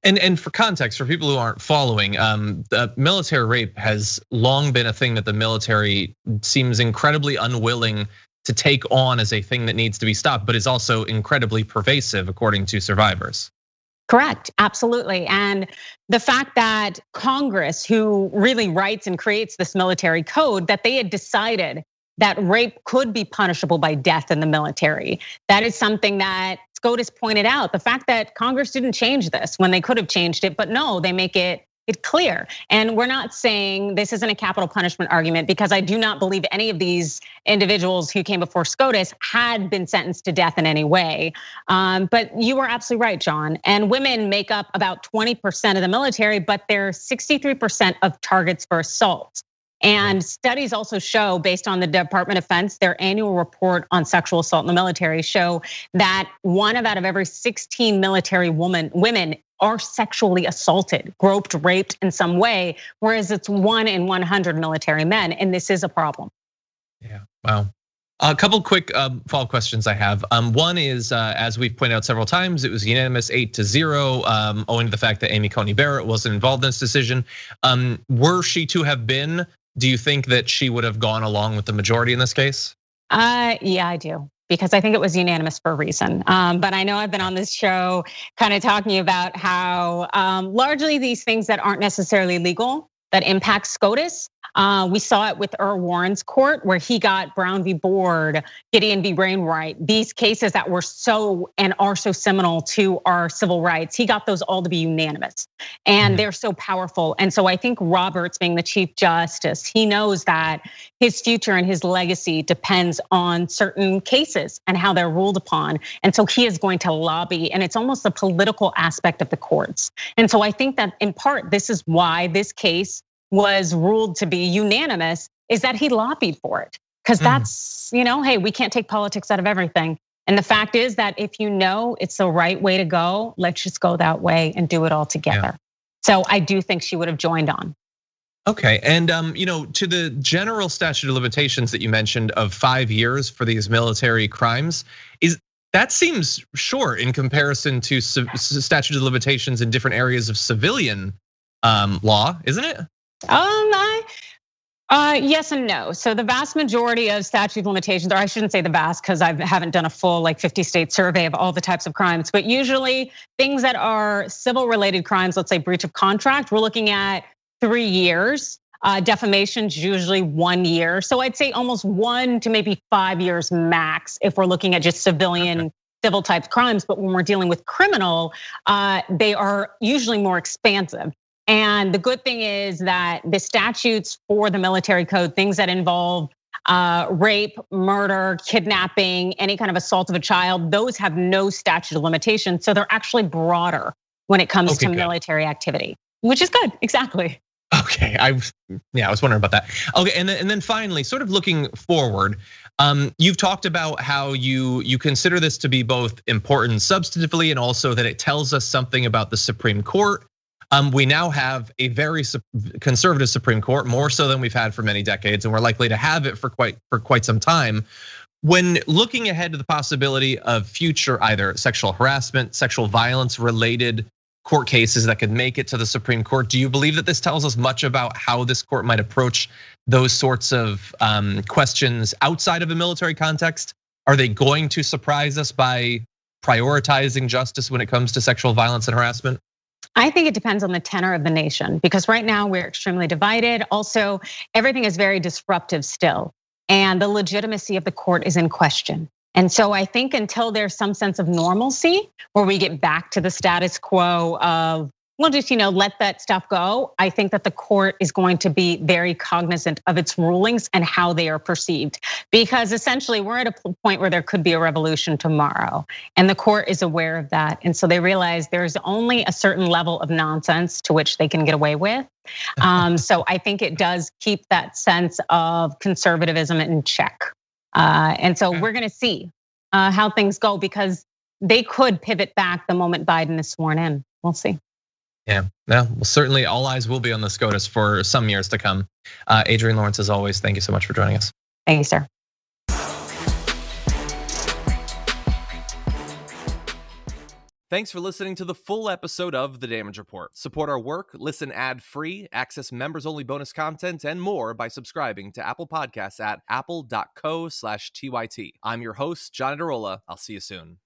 And for context, for people who aren't following, the military rape has long been a thing that the military seems incredibly unwilling to take on as a thing that needs to be stopped, but is also incredibly pervasive, according to survivors. Correct, absolutely. And the fact that Congress, who really writes and creates this military code, that they had decided that rape could be punishable by death in the military. That is something that SCOTUS pointed out. The fact that Congress didn't change this when they could have changed it, but no, they make it clear. And we're not saying this isn't a capital punishment argument, because I do not believe any of these individuals who came before SCOTUS had been sentenced to death in any way. But you are absolutely right, John. And women make up about 20% of the military, but they're 63% of targets for assault. And studies also show, based on the Department of Defense, their annual report on sexual assault in the military, show that 1 out of every 16 military women are sexually assaulted, groped, raped in some way, whereas it's 1 in 100 military men, and this is a problem. Yeah, wow. A couple quick follow-up questions I have. One is, as we've pointed out several times, it was unanimous 8-0, owing to the fact that Amy Coney Barrett wasn't involved in this decision. Were she to have been, do you think that she would have gone along with the majority in this case? Yeah, I do, because I think it was unanimous for a reason. But I know I've been on this show kind of talking about how largely these things that aren't necessarily legal that impact SCOTUS. We saw it with Earl Warren's court, where he got Brown v. Board, Gideon v. Wainwright, these cases that were so and are so seminal to our civil rights. He got those all to be unanimous, and they're so powerful. And so I think Roberts, being the Chief Justice, he knows that his future and his legacy depends on certain cases and how they're ruled upon. And so he is going to lobby, and it's almost a political aspect of the courts. And so I think that in part, this is why this case was ruled to be unanimous, is that he lobbied for it. Because that's, hey, we can't take politics out of everything. And the fact is that if you know it's the right way to go, let's just go that way and do it all together. Yeah. So I do think she would have joined on. Okay, and to the general statute of limitations that you mentioned of 5 years for these military crimes, that seems short in comparison to statute of limitations in different areas of civilian law, isn't it? Yes and no. So the vast majority of statute of limitations, or I shouldn't say the vast, because I haven't done a full 50-state survey of all the types of crimes, but usually things that are civil related crimes, let's say breach of contract, we're looking at 3 years. Defamation's usually 1 year. So I'd say almost 1 to maybe 5 years max if we're looking at just civilian civil type crimes. But when we're dealing with criminal, they are usually more expansive. And the good thing is that the statutes for the military code, things that involve rape, murder, kidnapping, any kind of assault of a child, those have no statute of limitations. So they're actually broader when it comes to military activity, which is good, exactly. Okay, I was wondering about that. Okay, and then finally, sort of looking forward, you've talked about how you consider this to be both important substantively and also that it tells us something about the Supreme Court. We now have a very conservative Supreme Court, more so than we've had for many decades, and we're likely to have it for quite some time. When looking ahead to the possibility of future either sexual harassment, sexual violence related court cases that could make it to the Supreme Court, do you believe that this tells us much about how this court might approach those sorts of questions outside of a military context? Are they going to surprise us by prioritizing justice when it comes to sexual violence and harassment? I think it depends on the tenor of the nation, because right now we're extremely divided. Also, everything is very disruptive still, and the legitimacy of the court is in question. And so I think until there's some sense of normalcy where we get back to the status quo of we'll just, let that stuff go. I think that the court is going to be very cognizant of its rulings and how they are perceived, because essentially we're at a point where there could be a revolution tomorrow, and the court is aware of that. And so they realize there's only a certain level of nonsense to which they can get away with. So I think it does keep that sense of conservatism in check. And so we're gonna see how things go, because they could pivot back the moment Biden is sworn in. We'll see. Yeah, well, certainly all eyes will be on the SCOTUS for some years to come. Adrienne Lawrence, as always, thank you so much for joining us. Thank you, sir. Thanks for listening to the full episode of The Damage Report. Support our work, listen ad-free, access members-only bonus content, and more by subscribing to Apple Podcasts at apple.co/TYT. I'm your host, John Adarola. I'll see you soon.